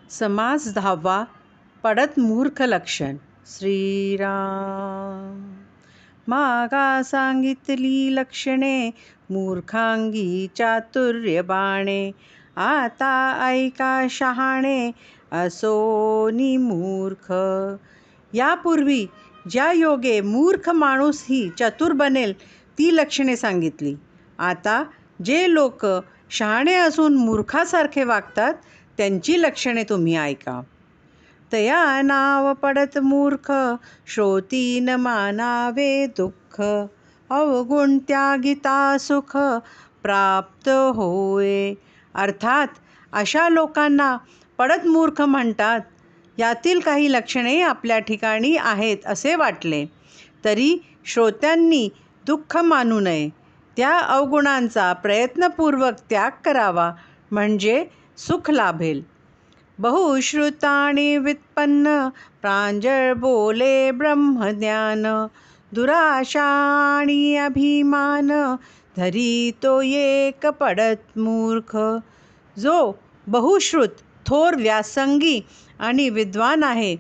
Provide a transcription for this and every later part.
समास 10वा पडत मूर्ख लक्षण. श्रीराम. मागा सांगितली लक्षणे मूर्खांगी चातुर्य बाणे. आता ऐका शहाणे असोनी मूर्ख. यापूर्वी ज्या योगे मूर्ख माणूसही चतुर बनेल ती लक्षणे सांगितली. आता जे लोक शहाणे असून मूर्खासारखे वागतात त्यांची लक्षणे तुम्ही ऐका. तया नाव पडत मूर्ख श्रोती न मानावे दुःख. अवगुण त्यागिता सुख प्राप्त होय. अर्थात अशा लोकांना पडत मूर्ख म्हणतात. यातील काही लक्षणे आपल्या ठिकाणी आहेत असे वाटले तरी श्रोत्यांनी दुःख मानू नये. त्या अवगुणांचा प्रयत्नपूर्वक त्याग करावा म्हणजे सुख लाभेल. बहुश्रुतानि व्युत्पन्न प्रांजळ बोले ब्रह्मज्ञान. दुराशा आणि अभिमान धरी तो एक पडत मूर्ख. जो बहुश्रुत थोर व्यासंगी आणि विद्वान आहे,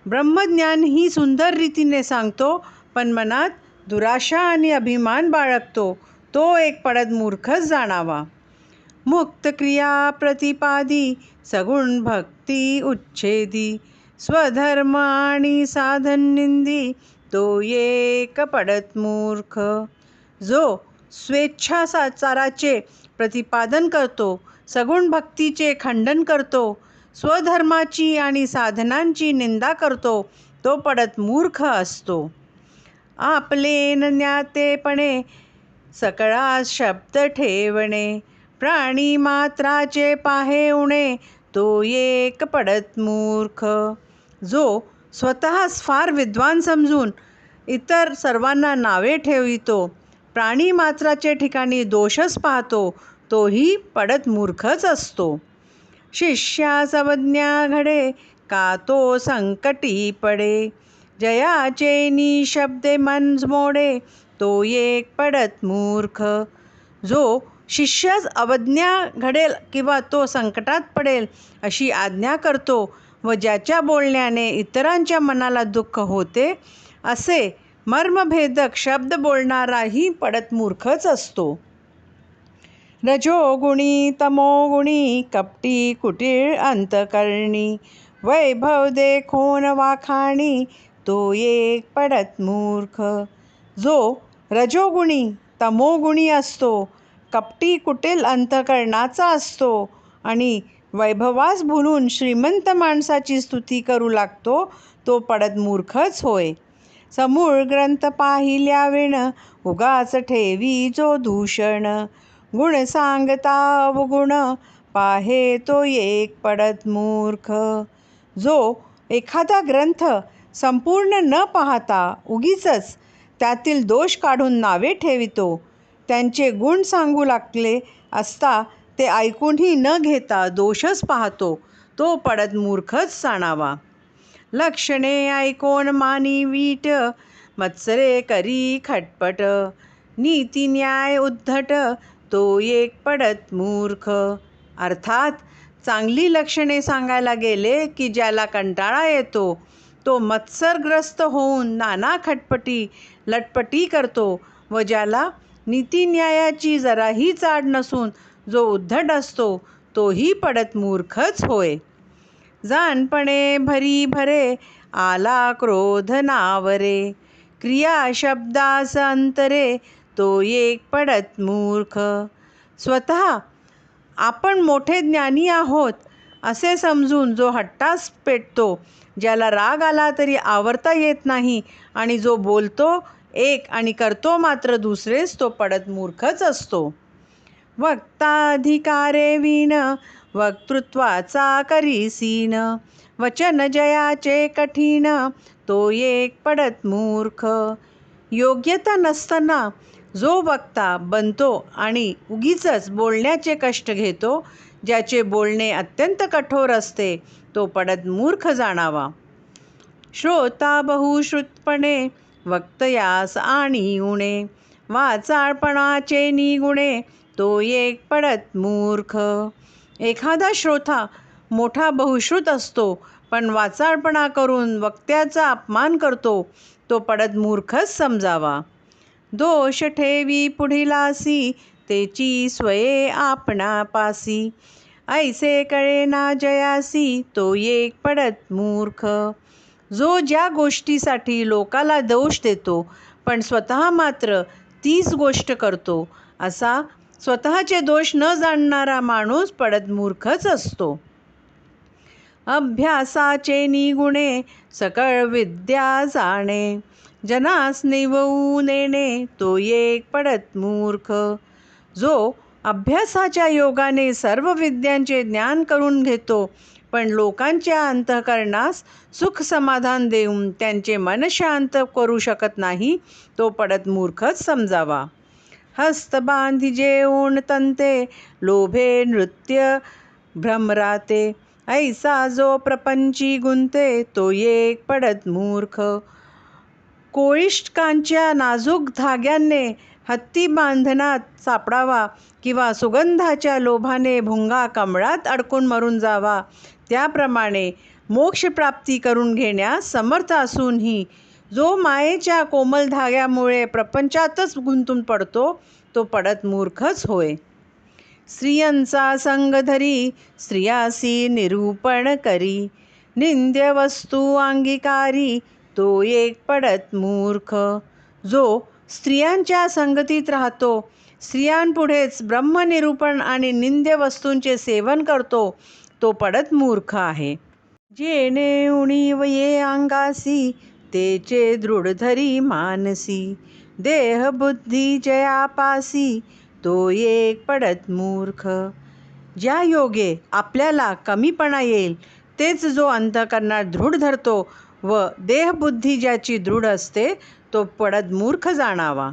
ब्रह्मज्ञान ही सुंदर रीतीने सांगतो, पण मनात दुराशा आणि अभिमान बाळगतो, तो एक पडत मूर्खच जाणावा. मुक्त क्रिया प्रतिपादी सगुण भक्ती उच्छेदी. स्वधर्म आणि साधन निंदी तो एक पडत मूर्ख. जो स्वेच्छाचाराचे प्रतिपादन करतो, सगुण भक्तीचे खंडन करतो, स्वधर्माची आणि साधनांची निंदा करतो, तो पडत मूर्ख असतो. आपले न ज्ञातेपणे सकळा शब्द ठेवणे. प्राणी मात्राचे पाहे उणे तो एक पडत मूर्ख. जो स्वतःस फार विद्वान समजून इतर सर्वांना नावे ठेवितो, प्राणी मात्राचे ठिकाणी दोषच पाहतो, तोही पडत मूर्खच असतो. शिष्यास अवज्ञा घडे का तो संकटी पडे. जयाचे निशब्दे मन मोडे तो एक पडत मूर्ख. जो शिष्यास अवज्ञा घडेल किंवा तो संकटात पडेल अशी आज्ञा करतो व ज्याच्या बोलण्याने इतरांच्या मनाला दुःख होते असे मर्मभेदक शब्द बोलणाराही पडत मूर्खच असतो. रजोगुणी तमोगुणी कपटी कुटीळ अंतकरणी. वैभव देखोन वाखाणी तो एक पडत मूर्ख. जो रजोगुणी तमोगुणी असतो, कपटी कुटील अंतकरणाचा असतो आणि वैभवास भुलून श्रीमंत माणसाची स्तुती करू लागतो, तो पडत मूर्खच होय. समूळ ग्रंथ पाहिल्या विण उगाच ठेवी जो दूषण. गुण सांगता अवगुण पाहे तो एक पडत मूर्ख. जो एखादा ग्रंथ संपूर्ण न पाहता उगीचच त्यातील दोष काढून नावे ठेवितो, त्यांचे गुण सांगू लागले असता ते ऐकूनही न घेता दोषच पाहतो, तो पडत मूर्खच जाणावा. लक्षणे ऐकोन मानी वीट मत्सरे करी खटपट. नीती न्याय उद्धट तो एक पडत मूर्ख. अर्थात चांगली लक्षणे सांगायला गेले की ज्याला कंटाळा येतो, तो मत्सरग्रस्त होऊन नाना खटपटी लटपटी करतो व ज्याला नीतिन्यायाची जराही चाड नसून जो उद्धट असतो, तोही पडत मूर्खच होय. जाणपणे भरी भरे आला क्रोध नावरे. क्रिया शब्दास अंतरे तो एक पडत मूर्ख. स्वतः आपण मोठे ज्ञानी आहोत असे समजून जो हट्टास पेटतो, ज्याला राग आला तरी आवरता येत नाही आणि जो बोलतो एक आणि करतो मात्र दुसरेच, तो पडत मूर्खच असतो. वक्ताधिकारे वीण वक्तृत्वाचा करी सीन. वचन जयाचे कठीण तो एक पडत मूर्ख. योग्यता नसताना जो वक्ता बनतो आणि उगीचच बोलण्याचे कष्ट घेतो, ज्याचे बोलणे अत्यंत कठोर असते, तो पडत मूर्ख जाणावा. श्रोता बहुश्रुतपणे वक्तयास आणि उणे. वाचाळपणाचे निगुणे तो एक पडत मूर्ख. एखादा श्रोता मोठा बहुश्रुत असतो, पण वाचाळपणा करून वक्त्याचा अपमान करतो, तो पडद मूर्खच समजावा. दोष ठेवी पुढिलासी, तेची स्वये आपणापासी. ऐसे कळे ना जयासी, तो एक पडत मूर्ख. जो ज्या गोष्टीसाठी लोकाला दोष देतो, पण स्वतः मात्र तीच गोष्ट करतो, असा स्वतःचे दोष न जाणणारा माणूस पडत मूर्खच असतो. अभ्यासाचे निगुणे, सकळ विद्या जाणे. जनास निववू नेणे, तो एक पडत मूर्ख. जो अभ्यासाच्या योगाने सर्व विद्यांचे ज्ञान करून घेतो, पण लोकांच्या अंतःकरणास सुख समाधान देऊन त्यांचे मन शांत करू शकत नाही, तो पडत मूर्खच समजावा. हस्त बांधिजे ऊन तंते, लोभे नृत्य भ्रमराते. ऐसा जो प्रपंची गुंते, तो एक पडत मूर्ख. कोळिष्टकांच्या नाजूक धाग्यांनी हत्ती बांधनात सापडावा, किंवा सुगंधाच्या लोभाने भुंगा कमळात अडकून मरून जावा, त्याप्रमाणे मोक्षप्राप्ती करून घेण्यास समर्थ असूनही जो मायेच्या कोमल धाग्यामुळे प्रपंचातच गुंतून पडतो, तो पडत मूर्खच होय. स्त्रियांचा संग धरी, स्त्रियासी निरूपण करी. निंद्य वस्तू अंगीकारी, तो एक पडत मूर्ख. जो स्त्रियांच्या संगतीत राहतो, स्त्रियांपुढेच ब्रह्मनिरूपण आणि निंद्य वस्तूंचे सेवन करतो, तो पडत मूर्ख आहे. जेणे उणीव ये अंगासी, तेचे दृढ धरी मानसी. देह बुद्धी जयापासी, तो एक पडत मूर्ख. ज्या योगे आपल्याला कमीपणा येईल, तेच जो अंतःकरणात दृढ धरतो व देहबुद्धी ज्याची दृढ असते, तो पडत मूर्ख जाणावा.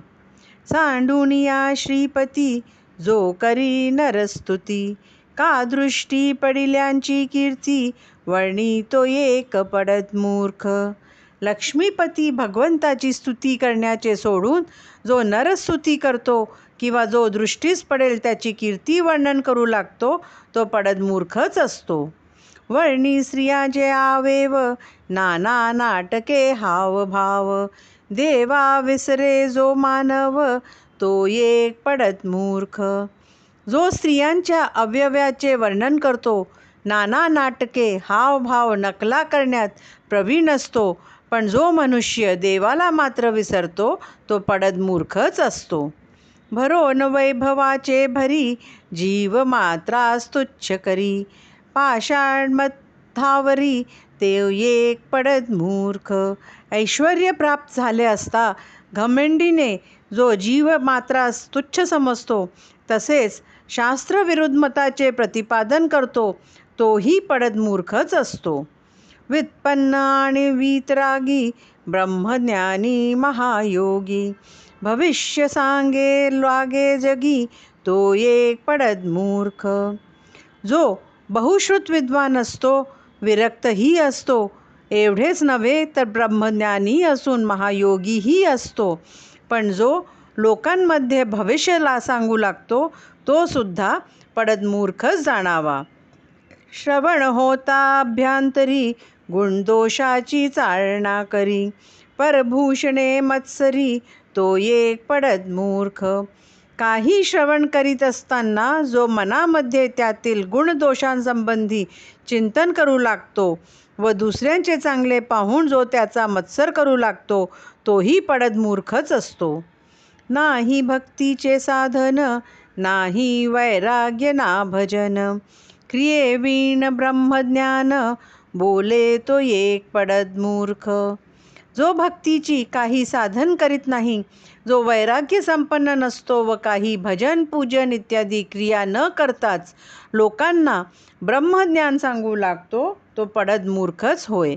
सांडूनिया श्रीपती, जो करी नरस्तुती. का दृष्टी पडिल्यांची कीर्ती, वर्णी तो एक पडत मूर्ख. लक्ष्मीपती भगवंताची स्तुती करण्याचे सोडून जो नरस्तुती करतो, किंवा जो दृष्टीस पडेल त्याची कीर्ती वर्णन करू लागतो, तो पडत मूर्खच असतो. वर्णी स्त्रिया जे आवेव, नाना नाटके हावभाव. देवा विसरे जो मानव, तो एक पडत मूर्ख. जो स्त्रियांच्या अवयवाचे वर्णन करतो, नाना नाटके हावभाव नकला करण्यात प्रवीण असतो, पण जो मनुष्य देवाला मात्र विसरतो, तो पडत मूर्खच असतो. भरोन वैभवाचे भरी, जीव मात्रास तुच्छ करी. पाषाण मथावरी, ते एक पडत मूर्ख. ऐश्वर्य प्राप्त झाले असता घमेंडीने जो जीव मात्रास तुच्छ समजतो, तसेच शास्त्रविरुद्ध मताचे प्रतिपादन करतो, तोही पडत मूर्खच असतो. व्युत्पन्न आणि वीतरागी, ब्रह्मज्ञानी महायोगी. भविष्य सांगे लागे जगी, तो एक पडत मूर्ख. जो बहुश्रुत विद्वान असतो, विरक्तही असतो, एवढेच नव्हे तर ब्रह्मज्ञानी असून महायोगीही असतो, पण जो लोकांमध्ये भविष्यला सांगू लागतो, तो सुद्धा पडत मूर्खच जाणावा. श्रवण होता अभ्यंतरी, गुणदोषाची चालना करी. परभूषणे मत्सरी, तो एक पडत मूर्ख. काही श्रवण करीत असताना जो मनामध्ये त्यातील गुणदोषांसंबंधी चिंतन करू लागतो व दुसऱ्यांचे चांगले पाहून जो त्याचा मत्सर करू लागतो, तोही पडत मूर्खच असतो. नाही भक्तीचे साधन, नाही वैराग्य ना भजन. क्रियेवीण ब्रह्मज्ञान, बोले तो एक पडत मूर्ख. जो भक्तीची काही साधन करीत नाही, जो वैराग्य संपन्न नसतो व काही भजन पूजन इत्यादी क्रिया न करताच लोकांना ब्रह्मज्ञान सांगू लागतो, तो पडत मूर्खच होय.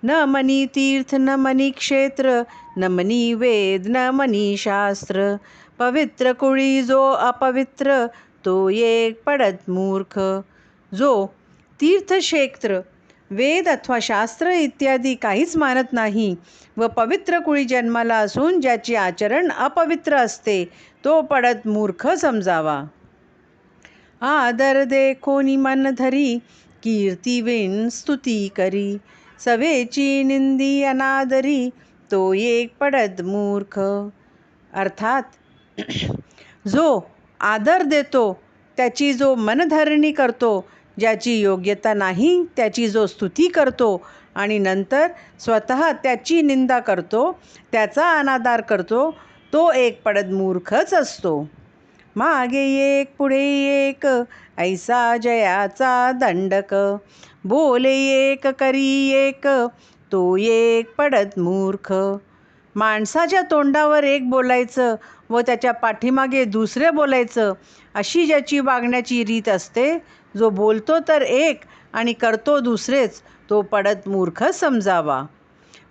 न मनी तीर्थ न मनी क्षेत्र, न मनी वेद न मनी शास्त्र. पवित्र कुळी जो अपवित्र, तो एक पडत मूर्ख. जो तीर्थक्षेत्र, वेद अथवा शास्त्र इत्यादी काहीच मानत नाही व पवित्र कुळी जन्माला असून ज्याचे आचरण अपवित्र असते, तो पडत मूर्ख समजावा. आदर देखोनी मन धरी, कीर्तिविन स्तुती करी. सवेची निंदी अनादरी, तो एक पडत मूर्ख. अर्थात जो आदर देतो, त्याची जो मनधरणी करतो, ज्याची योग्यता नाही त्याची जो स्तुती करतो आणि नंतर स्वतः त्याची निंदा करतो, त्याचा अनादर करतो, तो एक पडत मूर्खच असतो. मागे एक पुढे एक, ऐसा जयाचा दंडक. बोले एक करी एक, तो एक पडत मूर्ख. माणसाच्या तोंडावर एक बोलायचं व त्याच्या पाठीमागे दुसरे बोलायचं, अशी ज्याची वागण्याची रीत असते, जो बोलतो तर एक आणि करतो दुसरेच, तो पडत मूर्ख समजावा.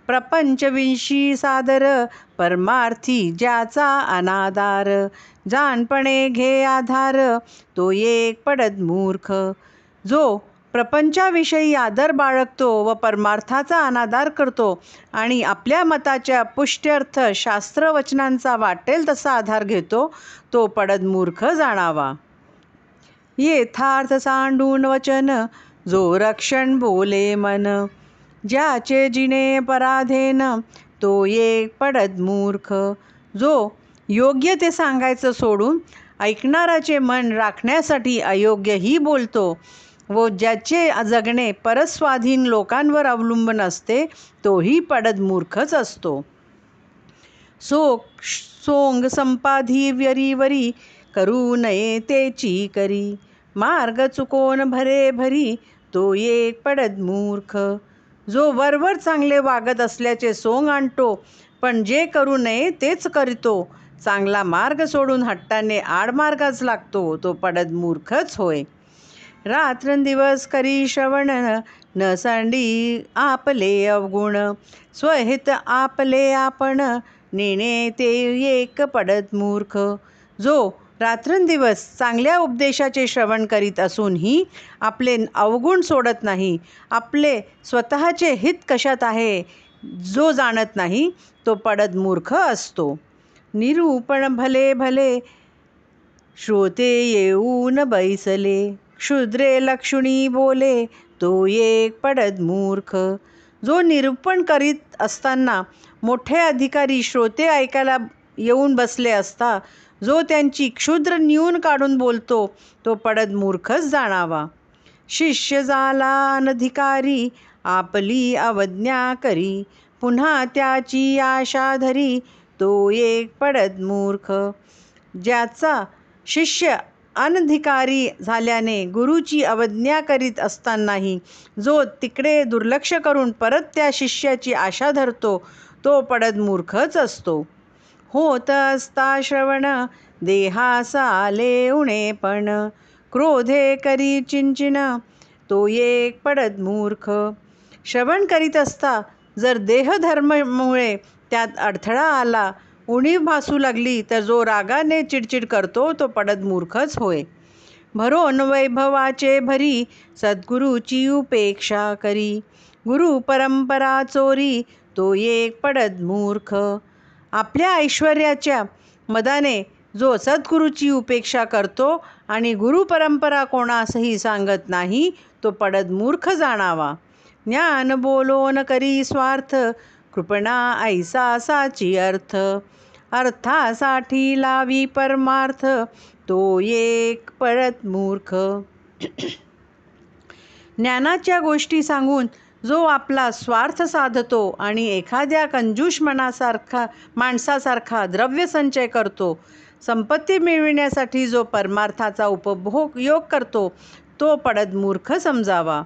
प्रपंचविंशी सादर, परमार्थी ज्याचा अनादार. जाणपणे घे आधार, तो एक पडत मूर्ख. जो प्रपंचाविषयी आदर बाळगतो व परमार्थाचा अनादर करतो आणि आपल्या मताच्या पुष्ट्यर्थ शास्त्रवचनांचा वाटेल तसा आधार घेतो, तो पडत मूर्ख जाणावा. यथार्थ सांडून वचन, जो रक्षण बोले मन. ज्याचे जिने पराधेन, तो एक पडत मूर्ख. जो योग्य ते सांगायचं सोडून ऐकणाराचे मन राखण्यासाठी अयोग्यही बोलतो व ज्याचे जगणे परस्वाधीन लोकांवर अवलंबून असते, तोही पडत मूर्खच असतो. सोंग संपाधी व्यरीवरी, करू नये तेची करी. मार्ग चुकोन भरे भरी, तो एक पडत मूर्ख. जो वरवर चांगले वागत असल्याचे सोंग आणतो, पण जे करू नये तेच करतो, चांगला मार्ग सोडून हट्टाने आडमार्गाच लागतो, तो पडत मूर्खच होय. रात्रंदिवस करी श्रवण, न सांडी आपले अवगुण. स्वहित आपले आपण, नेणे ते एक पडत मूर्ख. जो रात्रंदिवस चांगल्या उपदेशाचे श्रवण करीत असूनही आपले अवगुण सोडत नाही, आपले स्वतःचे हित कशात आहे जो जाणत नाही, तो पडत मूर्ख असतो. निरूपण भले भले, श्रोते येऊन बैसले. क्षुद्रे लक्षणी बोले, तो एक पडत मूर्ख. जो निरूपण करीत असताना मोठे अधिकारी श्रोते ऐकायला येऊन बसले असता, जो त्यांची क्षुद्र न्यून काढून बोलतो, तो पडत मूर्खच जाणावा. शिष्य झाला अनधिकारी, आपली अवज्ञा करी. पुन्हा त्याची आशा धरी, तो एक पडत मूर्ख. ज्याचा शिष्य अनधिकारी झाल्याने गुरुची अवज्ञा करीत असतानाही जो तिकडे दुर्लक्ष करून परत त्या शिष्याची आशा धरतो, तो पडत मूर्खच असतो. होत असता श्रवण, देहासा आले उणेपण. क्रोधे करी चिंचिन, तो एक पडत मूर्ख. श्रवण करीत असता जर देहधर्मामुळे त्यात अडथळा आला, उणीव भासू लागली, तर जो रागाने चिडचिड करतो, तो पडत मूर्खच होय. भरोन वैभवाचे भरी, सद्गुरूची उपेक्षा करी. गुरु परंपरा चोरी, तो एक पडत मूर्ख. आपल्या ऐश्वर्याच्या मदाने जो सद्गुरूची उपेक्षा करतो आणि गुरुपरंपरा कोणासही सांगत नाही, तो पडत मूर्ख जाणावा. ज्ञान बोलोन करी स्वार्थ, कृपणा ऐसा साची अर्थ. अर्थासाठी लावी परमार्थ, तो एक पडत मूर्ख. ज्ञानाच्या गोष्टी सांगून जो आपला स्वार्थ साधतो आणि एखाद्या कंजूष माणसासारखा द्रव्य संचय करतो, संपत्ती मिळविण्यासाठी जो परमार्थाचा उपयोग करतो, तो पडत मूर्ख समजावा.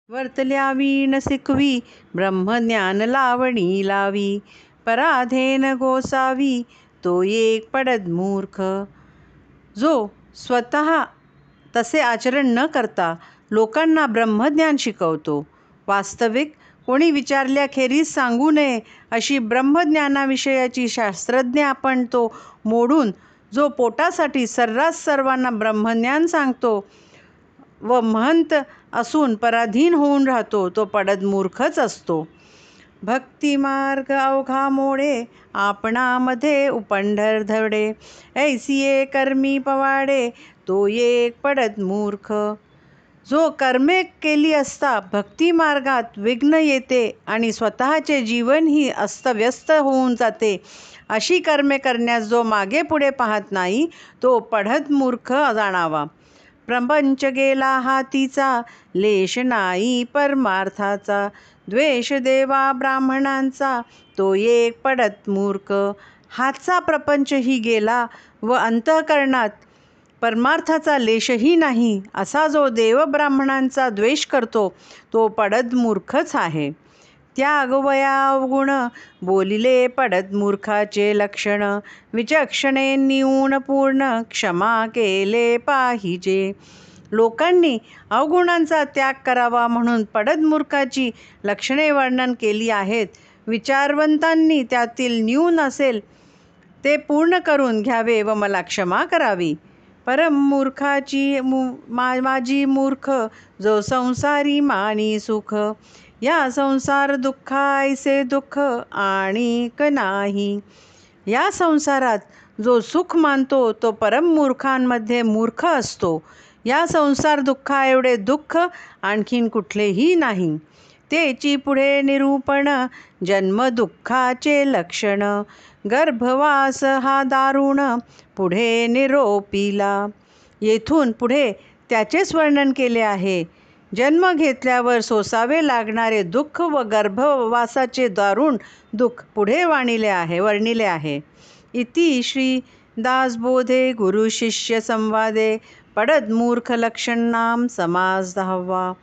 वर्तल्यावी न शिकवी, ब्रह्मज्ञान लावणी लावी. पराधेन गोसावी, तो एक पडत मूर्ख. जो स्वतः तसे आचरण न करता लोकांना ब्रह्मज्ञान शिकवतो, वास्तविक कोणी विचारल्याखेरीज सांगू नये अशी ब्रह्मज्ञानाविषयाची शास्त्रज्ञ आपण तो मोडून जो पोटासाठी सर्रास सर्वांना ब्रह्मज्ञान सांगतो व महंत असून पराधीन होऊन राहतो, तो पडत मूर्खच असतो. भक्तिमार्ग अवघा मोडे, आपणामध्ये उपंढर धवडे. ऐसिये कर्मी पवाडे, तो एक पडत मूर्ख. जो कर्मे केली असता भक्ती मार्गात विघ्न येते आणि स्वतःचे जीवनही अस्तव्यस्त होऊन जाते, अशी कर्मे करण्यास जो मागे पुढे पाहत नाही तो पढत मूर्ख जाणावा. प्रपंच गेला हातीचा, लेश नाही परमार्थाचा. द्वेष देवा ब्राह्मणांचा, तो एक पडत मूर्ख. हातचा प्रपंचही गेला व अंतःकरणात परमार्थाचा लेशही नाही, असा जो देव ब्राह्मणांचा द्वेष करतो तो पडद मूर्खच आहे. त्याग वया अवगुण, बोलिले पडद मूर्खाचे लक्षण. विचक्षणे न्यून पूर्ण, क्षमा केले पाहिजे. लोकांनी अवगुणांचा त्याग करावा म्हणून पडद मूर्खाची लक्षणे वर्णन केली आहेत. विचारवंतांनी त्यातील न्यून असेल ते पूर्ण करून घ्यावे व मला क्षमा करावी. परम मूर्खाची माझी मूर्ख, जो संसारी मानी सुख. या संसार दुःखायसे दुःख आणिक नाही. या संसारात जो सुख मानतो तो परम मूर्खांमध्ये मूर्ख असतो. या संसार दुःखा एवढे दुःख आणखीन कुठलेही नाही. तेची पुढे निरूपण, जन्म दुःखाचे लक्षण. गर्भवास हा दारुण, पुढे निरोपिला. येथून पुढे त्याचेच वर्णन केले आहे. जन्म घेतल्यावर सोसावे लागणारे दुःख व गर्भवासाचे दारुण दुःख पुढे वर्णिले आहे. इति श्री दासबोधे गुरु शिष्य संवादे पडद मूर्ख लक्षण नाम समास 10वा.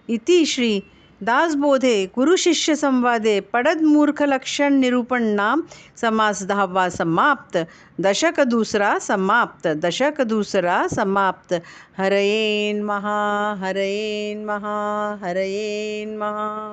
इति श्री दासबोधे गुरु शिष्य संवादे पडद मूर्ख लक्षण निरूपण नाम समास 10वा समाप्त. दशक दूसरा समाप्त. दशक दूसरा समाप्त. हरये नमः. हरये नमः. हरये नमः.